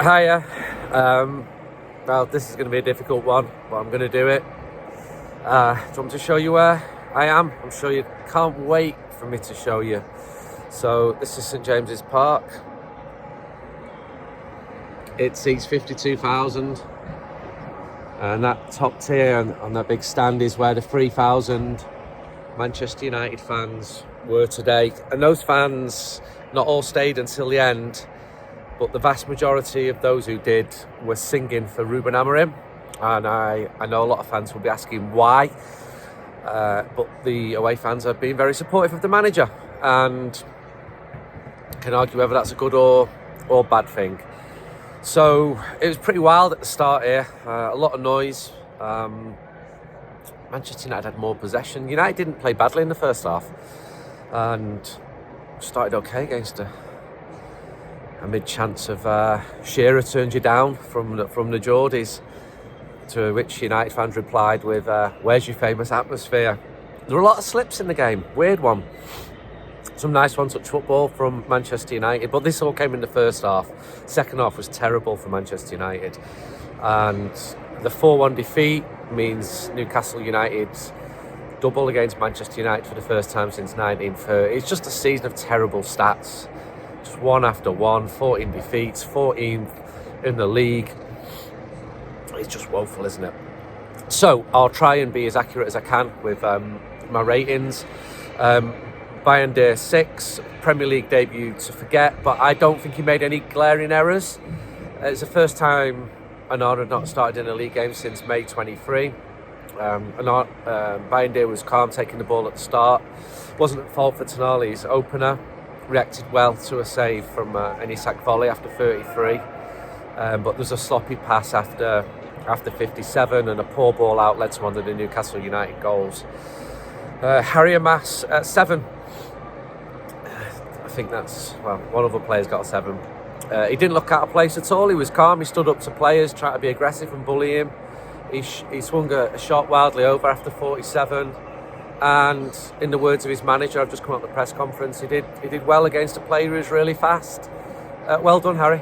Hiya. Well, this is going to be a difficult one, but I'm going to do it. Do you want me to show you where I am? I'm sure you can't wait for me to show you. So this is St James's Park. It seats 52,000. And that top tier on that big stand is where the 3,000 Manchester United fans were today. And those fans, not all stayed until the end, but the vast majority of those who did were singing for Ruben Amorim. And I know a lot of fans will be asking why, but the away fans have been very supportive of the manager, and can argue whether that's a good or bad thing. So it was pretty wild at the start here, a lot of noise. Manchester United had more possession. United didn't play badly in the first half and started okay against a mid-chance of Shearer turned you down from the Geordies, to which United fans replied with, where's your famous atmosphere? There were a lot of slips in the game, weird one. Some nice one-touch football from Manchester United, but this all came in the first half. Second half was terrible for Manchester United. And the 4-1 defeat means Newcastle United double against Manchester United for the first time since 1930. It's just a season of terrible stats. Just one after one, 14 defeats, 14th in the league. It's just woeful, isn't it? So I'll try and be as accurate as I can with my ratings. Bayern Day 6, Premier League debut to forget, but I don't think he made any glaring errors. It's the first time Anand had not started in a league game since May 23. Bayern Day was calm, taking the ball at the start. Wasn't at fault for Tonali's opener. Reacted well to a save from an Isak volley after 33. But there's a sloppy pass after 57, and a poor ball out led to one of the Newcastle United goals. Harry Mass at 7. I think that's, well, one other player's got a 7. He didn't look out of place at all. He was calm. He stood up to players, tried to be aggressive and bully him. He swung a shot wildly over after 47. And in the words of his manager, I've just come out of the press conference, he did well against a player who's really fast. Well done, Harry.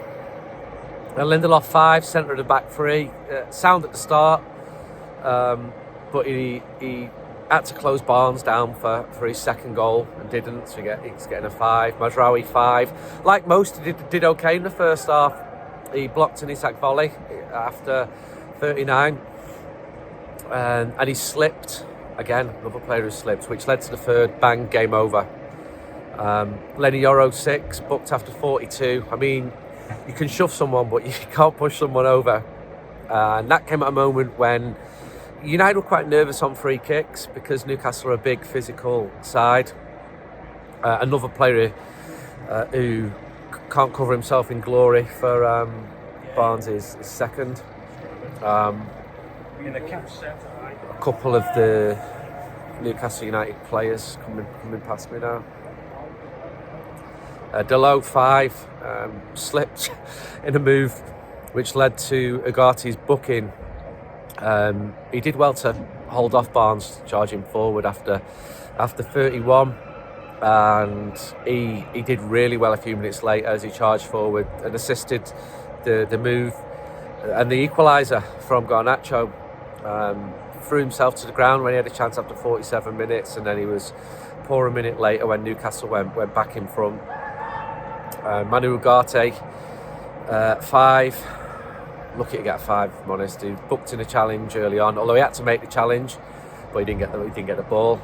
Lindelof 5, centre of the back 3. Sound at the start, but he had to close Barnes down for his second goal and didn't, so he's getting a 5. Mazraoui 5. Like most, he did okay in the first half. He blocked an Isak volley after 39, and he slipped. Again, another player who slipped, which led to the third. Bang, game over. Lenny Yoro 6, booked after 42. I mean, you can shove someone, but you can't push someone over. And that came at a moment when United were quite nervous on free kicks because Newcastle are a big physical side. Another player who can't cover himself in glory for Barnes is second. In the catch set, a couple of the Newcastle United players coming past me now. Delo 5 slipped in a move which led to Ugarte's booking. He did well to hold off Barnes charging forward after 31, and he did really well a few minutes later as he charged forward and assisted the move and the equaliser from Garnacho. Threw himself to the ground when he had a chance after 47 minutes, and then he was poor a minute later when Newcastle went back in front. Manu Ugarte 5. Lucky to get a 5, if I'm honest. He booked in a challenge early on, although he had to make the challenge, but he didn't get the ball.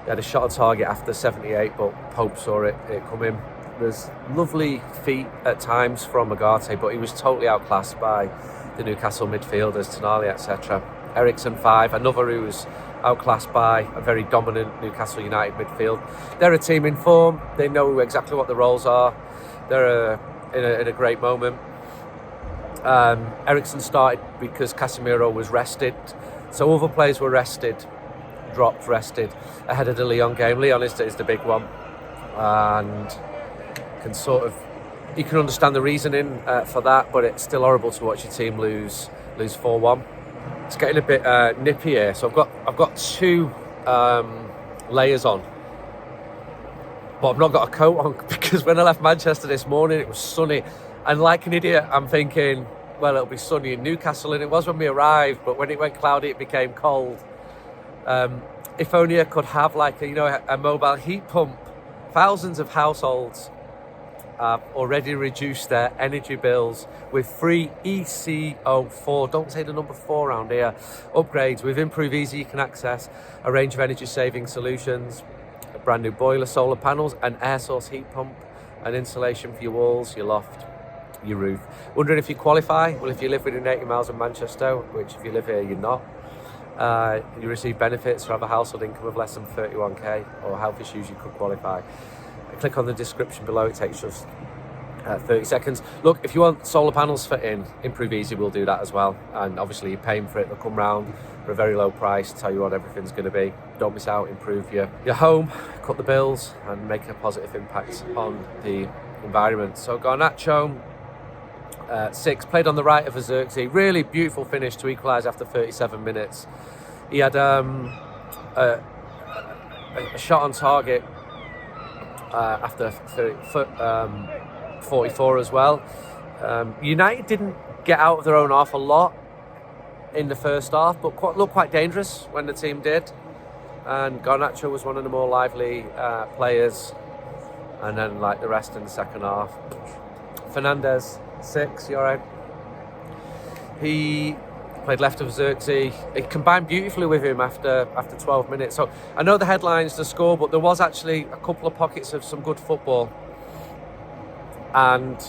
He had a shot on target after 78, but Pope saw it come in. There's lovely feet at times from Ugarte, but he was totally outclassed by the Newcastle midfielders, Tonali, etc. Eriksen 5, another who was outclassed by a very dominant Newcastle United midfield. They're a team in form. They know exactly what the roles are. They're in a great moment. Eriksen started because Casemiro was rested, so other players were rested, rested ahead of the Lyon game. Lyon is the big one, and you can understand the reasoning for that, but it's still horrible to watch your team lose 4-1. It's getting a bit nippy here, so I've got 2 layers on, but I've not got a coat on because when I left Manchester this morning it was sunny And like an idiot, I'm thinking, well, it'll be sunny in Newcastle, and it was when we arrived, but when it went cloudy, it became cold. If only I could have like a mobile heat pump. Thousands of households have already reduced their energy bills with free ECO4, don't say the number 4 around here, upgrades. With Improve Easy, you can access a range of energy saving solutions, a brand new boiler, solar panels, an air source heat pump, and insulation for your walls, your loft, your roof. Wondering if you qualify? Well, if you live within 80 miles of Manchester, which if you live here, you're not, you receive benefits or have a household income of less than 31k or health issues, you could qualify. Click on the description below, it takes just 30 seconds. Look, if you want solar panels fit in, Improve Easy will do that as well, and obviously you're paying for it. They'll come round for a very low price, tell you what everything's going to be. Don't miss out, improve your home, cut the bills and make a positive impact on the environment. So Garnacho, 6, played on the right of Xerxes. Really beautiful finish to equalise after 37 minutes. He had a shot on target after 44 as well. United didn't get out of their own half a lot in the first half, but looked quite dangerous when the team did. And Garnacho was one of the more lively players. And then like the rest in the second half. Fernandez, 6, you alright? He played left of Xerxes. It combined beautifully with him after 12 minutes. So I know the headline's the score, but there was actually a couple of pockets of some good football. And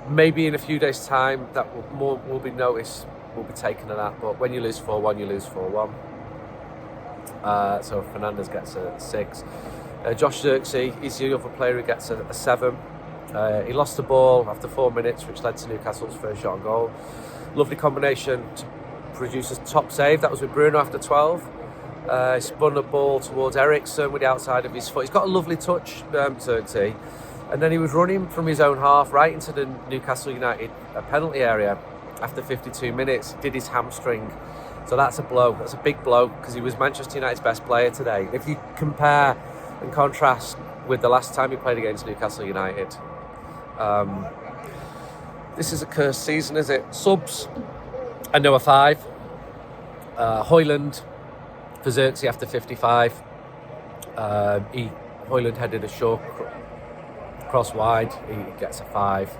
maybe in a few days' time, that will be noticed, will be taken of that. But when you lose 4-1, you lose 4-1. So Fernandez gets a 6. Josh Xerxes is the other player who gets a 7. He lost the ball after 4 minutes, which led to Newcastle's first shot on goal. Lovely combination to produce a top save. That was with Bruno after 12. He spun the ball towards Ericsson with the outside of his foot. He's got a lovely touch, Xerxes. And then he was running from his own half right into the Newcastle United penalty area after 52 minutes. Did his hamstring. So that's a blow. That's a big blow because he was Manchester United's best player today. If you compare and contrast with the last time he played against Newcastle United, this is a cursed season, is it? Subs, and there were 5. Højlund for Xerxes after 55. Højlund headed a short cross wide. He gets a 5.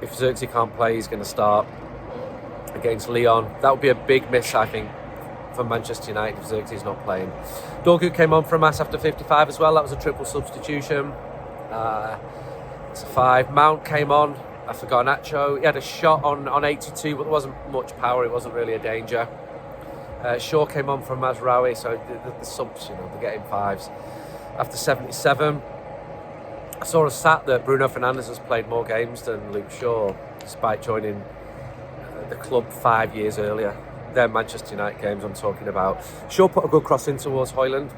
If Xerxes can't play, he's going to start against Lyon. That would be a big miss, I think, for Manchester United if Xerxes not playing. Dorgu came on for a mass after 55 as well. That was a triple substitution. It's a 5. Mount came on for Garnacho. He had a shot on 82, but there wasn't much power. It wasn't really a danger. Shaw came on from Mazraoui, so the subs, they're getting 5s. After 77, I saw a stat that Bruno Fernandes has played more games than Luke Shaw, despite joining the club 5 years earlier. They're Manchester United games I'm talking about. Shaw put a good cross in towards Højlund.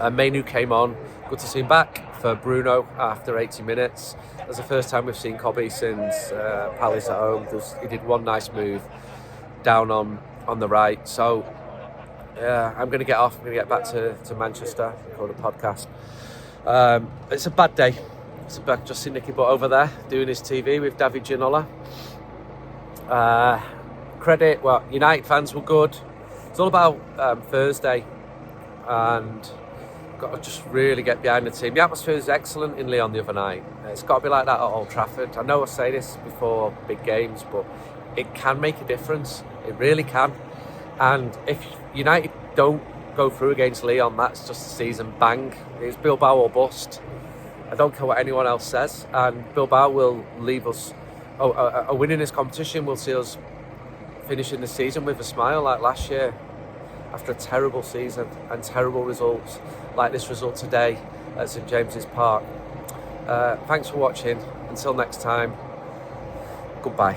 Mainu came on. Good to see him back for Bruno after 80 minutes. That's the first time we've seen Kobe since Palace at home. He did one nice move down on the right. So I'm going to get off. I'm going to get back to Manchester, record a podcast. It's a bad day. It's about just see Nicky Butt over there doing his TV with David Ginola. Credit, well, United fans were good. It's all about Thursday, and got to just really get behind the team. The atmosphere is excellent in Lyon the other night. It's got to be like that at Old Trafford. I know I say this before big games, but it can make a difference. It really can. And if United don't go through against Lyon, that's just the season. Bang. It's Bilbao or bust. I don't care what anyone else says. And Bilbao will leave us. A win in this competition will see us finishing the season with a smile like last year after a terrible season and terrible results like this result today at St James's Park. Thanks for watching. Until next time, goodbye.